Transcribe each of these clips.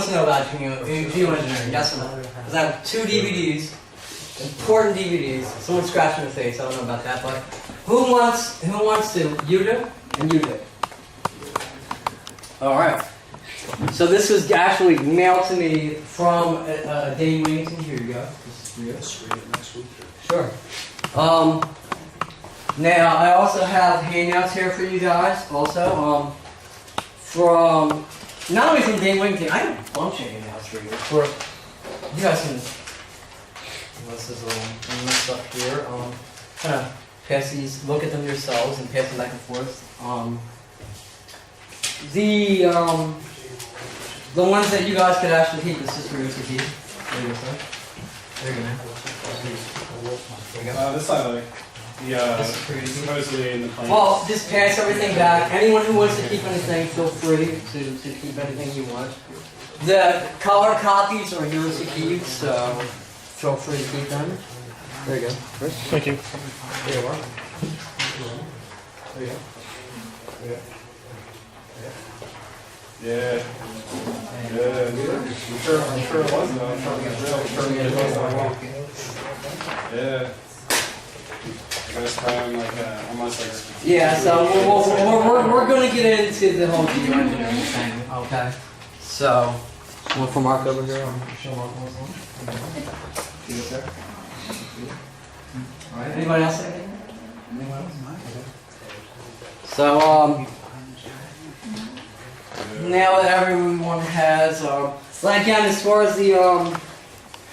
wants to know about Geo-Engineering? Yes or no? Because I have 2 DVDs, important DVDs. Someone scratched in the face. I don't know about that, but who wants to? You do, and you do. All right. So this was actually mailed to me from Dane Wingington. Here you go. This is for you. Sure. Now I also have handouts here for you guys. Also, from not only from Dane Wingington, I have a bunch of handouts for you. For you guys can. This is a little stuff here. Kind of pass these. Look at them yourselves and pass them back and forth. The ones that you guys could actually keep, this is for you to keep. There you go, sir. There you go, man. There you go. This side, like, supposedly in the plane. Well, just pass everything back. Anyone who wants to keep anything, feel free to keep anything you want. The color copies are yours to keep, so feel free to keep them. There you go. Thank you. There you are. There you go. There you go. Yeah. Yeah. I'm sure it was though. I'm sure it was. Yeah. First time, like almost like. Yeah. So we're going to get into the whole Geo-Engineering thing. Okay. So one for Mark over here. I'll show Mark one. See you there. All right. Anybody else? Anyone else? Okay. So now that everyone has, like again, as far as the,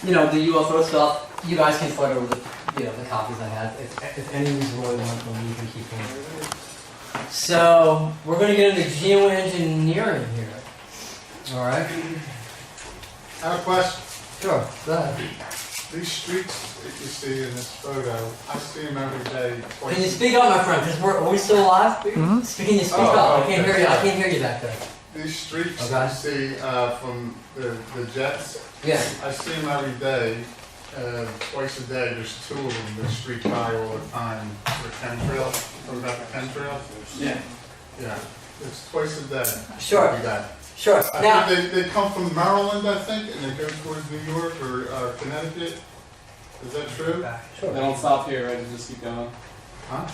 the UFO stuff, you guys can fight over the, the copies I have. If any of you really want them, you can keep them. So we're going to get into Geo-Engineering here. All right. I have a question. Sure. Go ahead. These streets that you see in this photo, I see them every day. Can you speak up, my friend? Because are we still alive? Mm-hmm. Can you speak up? I can't hear you. I can't hear you back there. These streets Okay. you see from the jets, Yeah. I see them every day, twice a day. There's 2 of them that streak by all the time. The chemtrails. What about the chemtrails? Yeah. Yeah. It's twice a day. Sure. Every day. Sure. I Now, think they come from Maryland, I think, and they go towards New York or Connecticut. Is that true? sure. They don't stop here, right? They just keep going. Huh?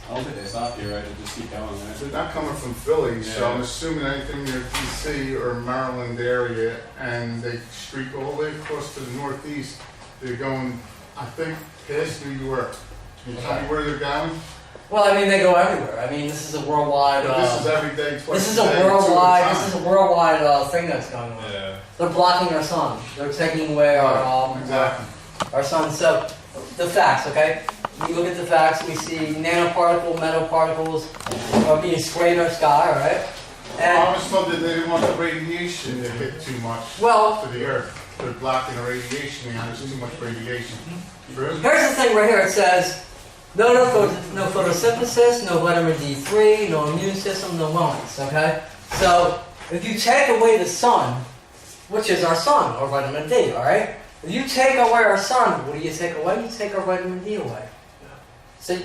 I don't think they stop here, right? They just keep going, right? They're not coming from Philly, so Yeah. I'm assuming anything near DC or Maryland area, and they streak all the way across to the northeast. They're going, I think, past New York. Can you tell me where they're going? Well, I mean, they go everywhere. I mean, this is a worldwide. But this is every day, twice This is a a day, 2 at worldwide. a This is time. a worldwide thing that's going on. Yeah. They're blocking our sun. They're taking away Exactly. our sun. So, the facts, okay? We look at the facts. We see nanoparticle, metal particles are being sprayed in our sky, all right? I And was told that they didn't want the radiation to hit too much well, to the earth. They're blocking the radiation, and there's too much radiation. True? here's the thing right here. It says no photosynthesis, no vitamin D3, no immune system, no wellness. Okay. So if you take away the sun, which is our sun, or vitamin D, all right? If you take away our sun, what do you take away? You take our vitamin D away. So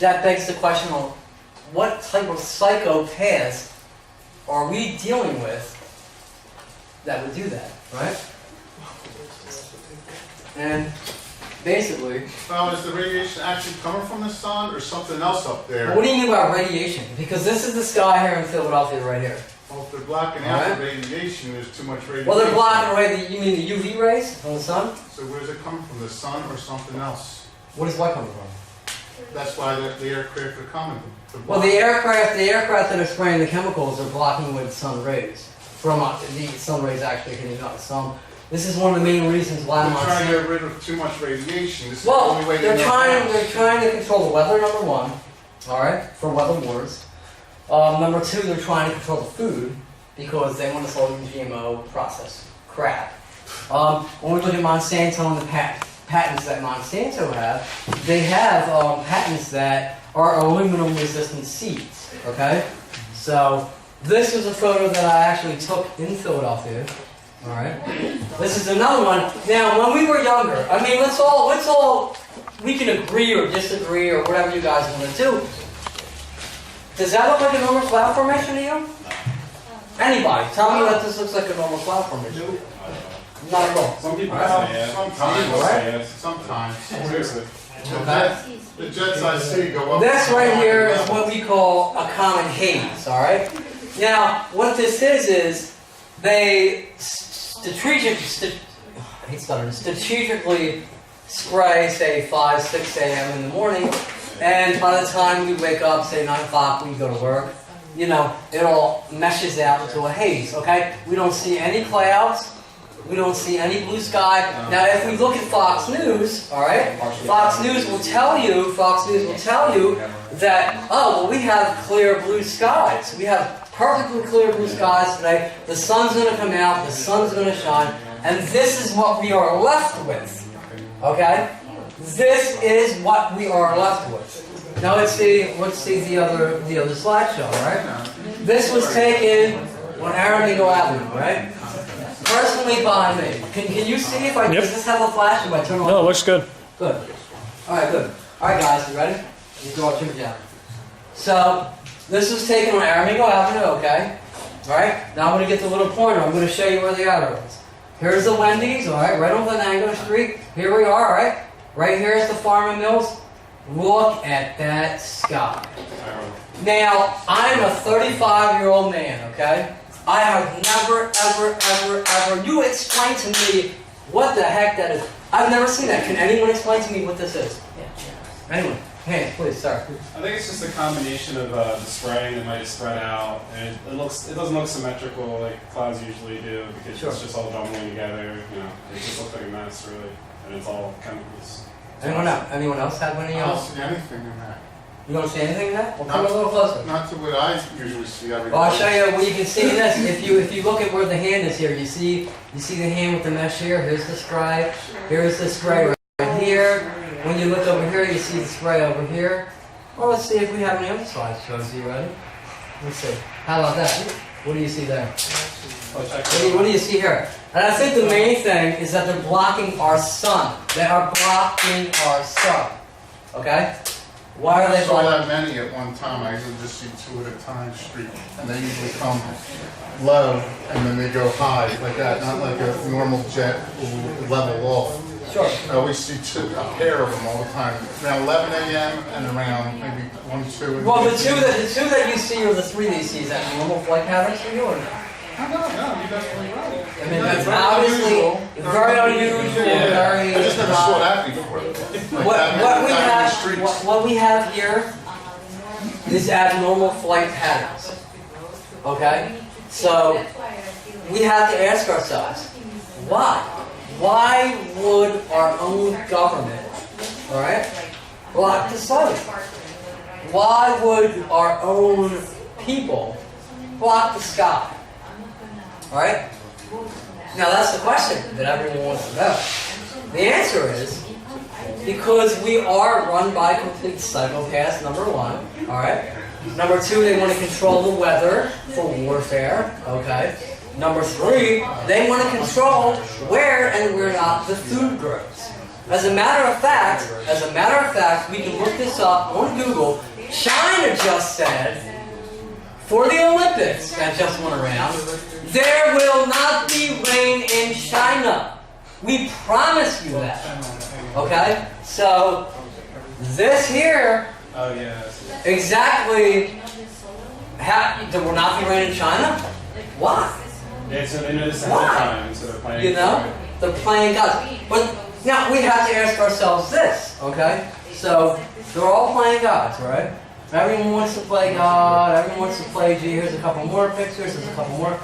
that begs the question of what type of psychopaths are we dealing with that would do that, right? And basically, Well, is the radiation actually coming from the sun or something else up there? what do you mean by radiation? Because this is the sky here in Philadelphia right here. Well, if they're blocking out the radiation, there's too much radiation. Well, they're blocking away the, you mean the UV rays from the sun? So where's it coming from? The sun or something else? What is what coming from? That's why the aircraft are coming. to Well, block. the aircraft that are spraying the chemicals are blocking away the sun rays from the sun rays actually hitting us. This is one of the main reasons why They're I'm trying to on. get rid of too much radiation. This is the Well, only way they're know trying how. to control the weather. Number one, all right, for weather wars. Number 2, they're trying to control the food because they want to sell the GMO processed crap. When we look at Monsanto and the patents that Monsanto have, they have patents that are aluminum-resistant seeds. Okay, so this is a photo that I actually took in Philadelphia. All right, this is another one. Now, when we were younger, I mean, let's all we can agree or disagree or whatever you guys want to do. Does that look like a normal cloud formation to you? Anybody, tell me that this looks like a normal cloud formation. Not at all. Some people Well, say yes. sometimes, sometimes. Seriously. The jets I see go up. This right here is what we call a common haze, alright? Now, what this is they strategically spray, say, 5, 6 a.m. in the morning, and by the time we wake up, say 9 o'clock, we go to work, you know, it all meshes out into a haze, okay? We don't see any clouds. We don't see any blue sky. Now, if we look at Fox News, all right, Fox News will tell you that, oh, well, we have clear blue skies. We have perfectly clear blue skies today. The sun's going to come out. The sun's going to shine. And this is what we are left with, okay? This is what we are left with. Now, let's see the other slideshow, all right? This was taken on Aramingo Avenue, right? Personally by me. Can you see if I does this have a flash if I turn on? No, it looks good. Good. Alright, good. Alright guys, you ready? You draw a down. So, this was taken on Aramingo Avenue, okay? Alright? Now I'm going to get the little pointer. I'm going to show you where the arrow is. Here's the Wendy's, alright? Right on Venango Street. Here we are, alright? Right here is the Farm and Mills. Look at that sky. Now, I'm a 35-year-old man, okay? I have never, ever, you explain to me what the heck that is. I've never seen that. Can anyone explain to me what this is? Yeah. Anyone? Hey, please, sir. I think it's just a combination of the spraying that might spread out, and it doesn't look symmetrical like clouds usually do because it's just all jumbling together. You know, it just looks like a mess really, and it's all chemicals. Anyone else? Anyone else have any? I don't see anything in that. You don't see anything in that? Well, come a little closer. Not to what I usually see every day. Well, I'll show you what you can see in this. If you look at where the hand is here, you see the hand with the mesh here. Here's the spray. Here's the spray right here. When you look over here, you see the spray over here. Well, let's see if we have any other slides. Josie, you ready? Let's see. How about that? What do you see there? What do you see here? And I think the main thing is that they're blocking our sun. They are blocking our sun. Okay? Why are they I saw blocking? that many at one time. I usually just see 2 at a time street, and they usually come low and then they go high like that, not like a normal jet level off. Sure. I always see a pair of them all the time, around 11 a.m. and around maybe 1, 2. And Well, the two that you see or the 3 that you see, is that normal flight patterns for you or not? No, you definitely right. I mean, that's obviously very unusual, very. I just never saw that before. Like What we have here is abnormal flight patterns. Okay? So, we have to ask ourselves, why? Why would our own government, alright, block the sun? Why would our own people block the sky? Alright? Now that's the question that everyone wants to know. The answer is because we are run by complete psychopaths, number 1. Alright? Number 2, they want to control the weather for warfare. Okay? Number 3, they want to control where and where not the food grows. As a matter of fact, we can look this up on Google. China just said, for the Olympics that just went around, there will not be rain in China. We promise you that. Okay? So, this here, Oh yeah. exactly, there will not be rain in China? Why? Yeah, so they know this ahead of time, so they're planning. You know? They're playing gods. But now we have to ask ourselves this, okay? So, they're all playing gods, right? Everyone wants to play God, everyone wants to play G. Here's a couple more pictures, there's a couple more.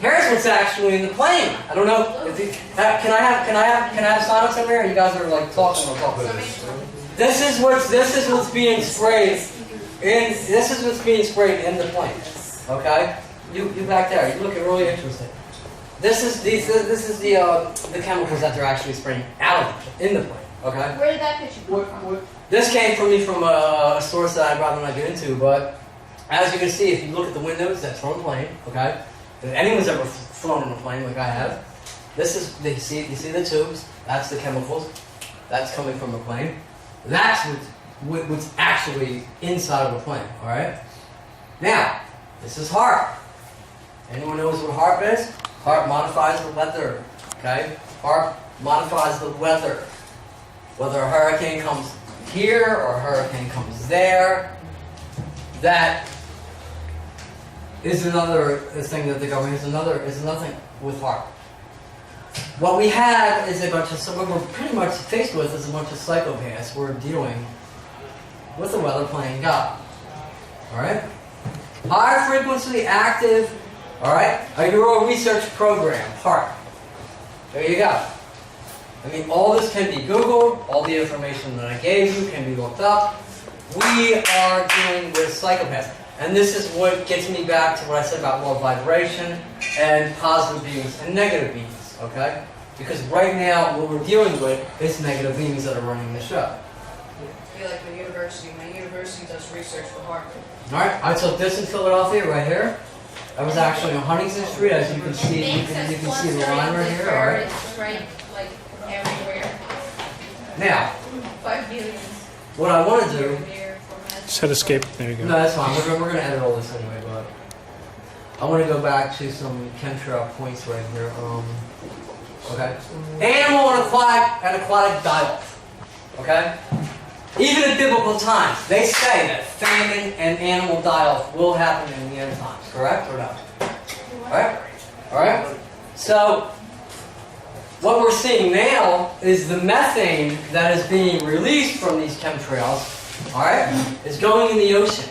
Here's what's actually in the plane. I don't know if you, can I have silence over here? You guys are like talking or talking. This is what's being sprayed in the plane. Okay? You back there, you looking really interesting. This is the chemicals that they're actually spraying out in the plane. Okay? Where did that picture come from? This came from me from a source that I'd rather not get into, but as you can see, if you look at the windows, that's from a plane, okay? If anyone's ever flown on a plane like I have, this is, you see the tubes, that's the chemicals, that's coming from the plane. That's what's actually inside of the plane, alright? Now, this is hard. Anyone knows what HARP is? HARP modifies the weather. Okay? HARP modifies the weather. Whether a hurricane comes here or a hurricane comes there, that is another thing that the government is another thing with HARP. What we have is a bunch of, so what we're pretty much faced with is a bunch of psychopaths. We're dealing with the weather playing God. Alright? High frequency active, alright? A Euro research program, HARP. There you go. I mean, all this can be Googled, all the information that I gave you can be looked up. We are dealing with psychopaths. And this is what gets me back to what I said about low vibration and positive beings and negative beings, okay? Because right now, what we're dealing with is negative beings that are running the show. I feel like the university, my university does research for Harvard. Alright, I took this in Philadelphia right here. I was actually on Huntington Street, as you can see, you can see the line right here, alright? It's right, like, everywhere. Now, 5 billion. what I want to do, Just hit escape. There you go. no, that's fine, we're going to edit all this anyway, but I want to go back to some chemtrail points right here. Okay? Animal and aquatic die-off. Okay? Even in biblical times, they say that famine and animal die-off will happen in the end times, correct or not? Alright? Alright? So, what we're seeing now is the methane that is being released from these chemtrails, alright, is going in the ocean,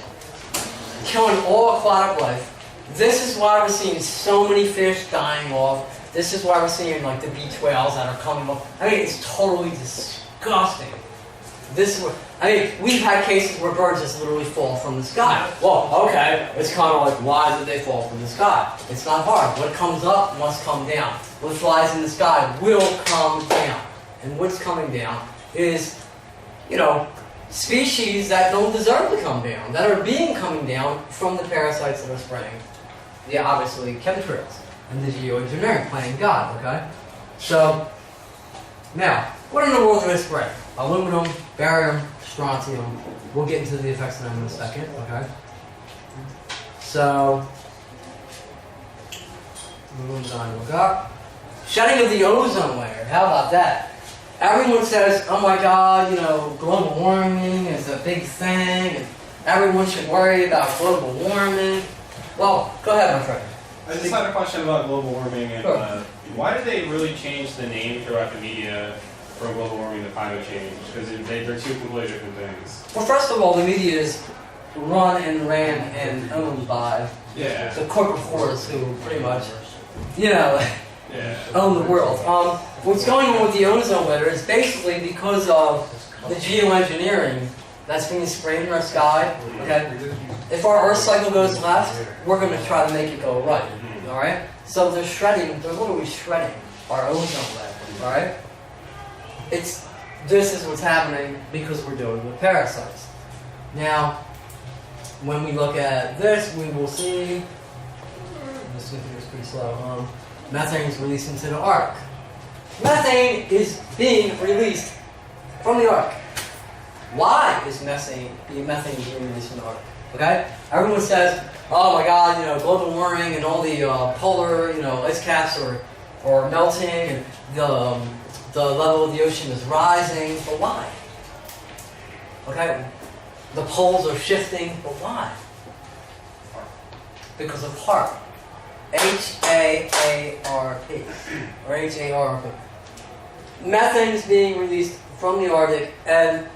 killing all aquatic life. This is why we're seeing so many fish dying off. This is why we're seeing like the beach whales that are coming up. I mean, it's totally disgusting. This is what, I mean, we've had cases where birds just literally fall from the sky. Well, okay, it's kind of like, why did they fall from the sky? It's not hard. What comes up must come down. What flies in the sky will come down. And what's coming down is, you know, species that don't deserve to come down, that are coming down from the parasites that are spreading. Yeah, obviously, chemtrails and the Geo-Engineering, playing God, okay? So, now, what in the world do they spread? Aluminum, barium, strontium. We'll get into the effects of them in a second, okay? So, look up. Shedding of the ozone layer, how about that? Everyone says, oh my God, you know, global warming is a big thing, and everyone should worry about global warming. Well, go ahead, my friend. I just had a question about global warming and Sure. Why did they really change the name throughout the media from global warming to climate change? Because they're two completely different things. Well, first of all, the media is run and ran and owned by Yeah. the corporate force who pretty much, you know, Yeah. own the world. What's going on with the ozone layer is basically because of the geoengineering that's being sprayed in our sky. Okay, if our Earth cycle goes left, we're going to try to make it go right. All right. So they're shredding. They're literally shredding our ozone layer. All right. This is what's happening because we're dealing with parasites. Now, when we look at this, we will see. This is pretty slow. Methane is released into the Arctic. Methane is being released from the Arctic. Why is methane being released from the Arctic? Okay? Everyone says, oh my God, you know, global warming and all the polar, you know, ice caps are melting and the level of the ocean is rising. But why? Okay? The poles are shifting, but why? Because of HAARP. H-A-A-R-P. Or H-A-R-P. Methane is being released from the Arctic, and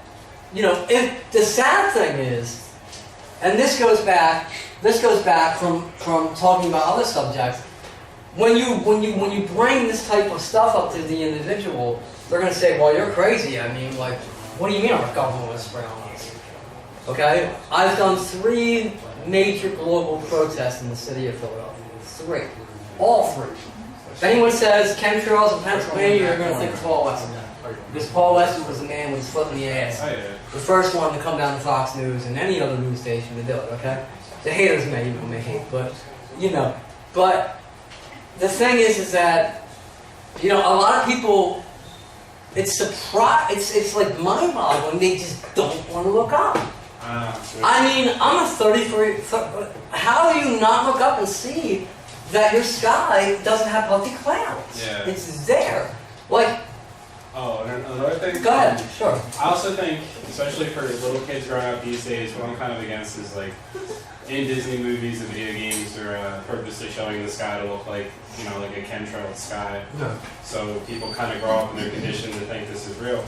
you know, if the sad thing is, and this goes back from talking about other subjects. When you bring this type of stuff up to the individual, they're going to say, "Well, you're crazy." I mean, like, what do you mean our government was spraying on us? Okay, I've done 3 major global protests in the city of Philadelphia. 3, all 3. If anyone says chemtrails in Pennsylvania, you're going to think of Paul Weston. Because Paul Weston was the man with his foot in the ass. Oh, yeah. The first one to come down to Fox News and any other news station to do it, okay? The haters may hate, but, you know. But the thing is that, you know, a lot of people, it's like mind-boggling. They just don't want to look up. I mean, I'm a 33, how do you not look up and see that your sky doesn't have puffy clouds. Yeah. It's there. Like, Oh, and another thing. go ahead, sure. I also think, especially for little kids growing up these days, what I'm kind of against is like in Disney movies and video games, they're purposely showing the sky to look like, you know, like a chemtrail sky. Yeah. So people kind of grow up and they're conditioned to think this is real.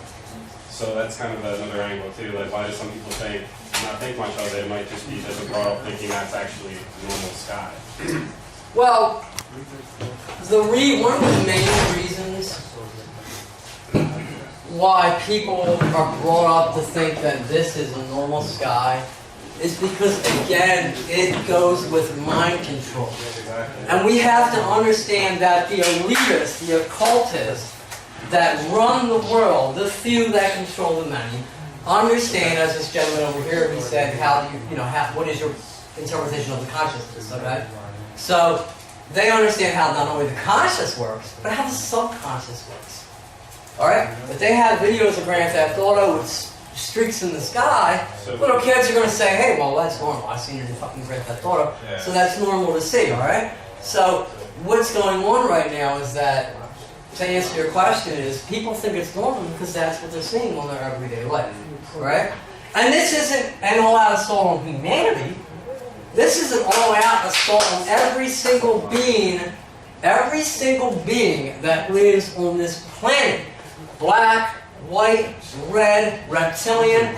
So that's kind of another angle too. Like, why do some people think, not think much of it? It might just be that they're brought up thinking that's actually normal sky. Well, one of the main reasons why people are brought up to think that this is a normal sky is because, again, it goes with mind control. Exactly. And we have to understand that the elitists, the occultists that run the world, the few that control the many, understand, as this gentleman over here, he said, what is your interpretation of the consciousness, okay? So, they understand how not only the conscious works, but how the subconscious works. Alright? If they have videos of Grand Theft Auto with streaks in the sky, little kids are going to say, hey, well, that's normal. I've seen it in fucking Grand Theft Auto, so that's normal to see, alright? So, what's going on right now is that, to answer your question, is people think it's normal because that's what they're seeing on their everyday life, right? And this isn't an all-out assault on humanity. This is an all-out assault on every single being that lives on this planet. Black, white, red, reptilian.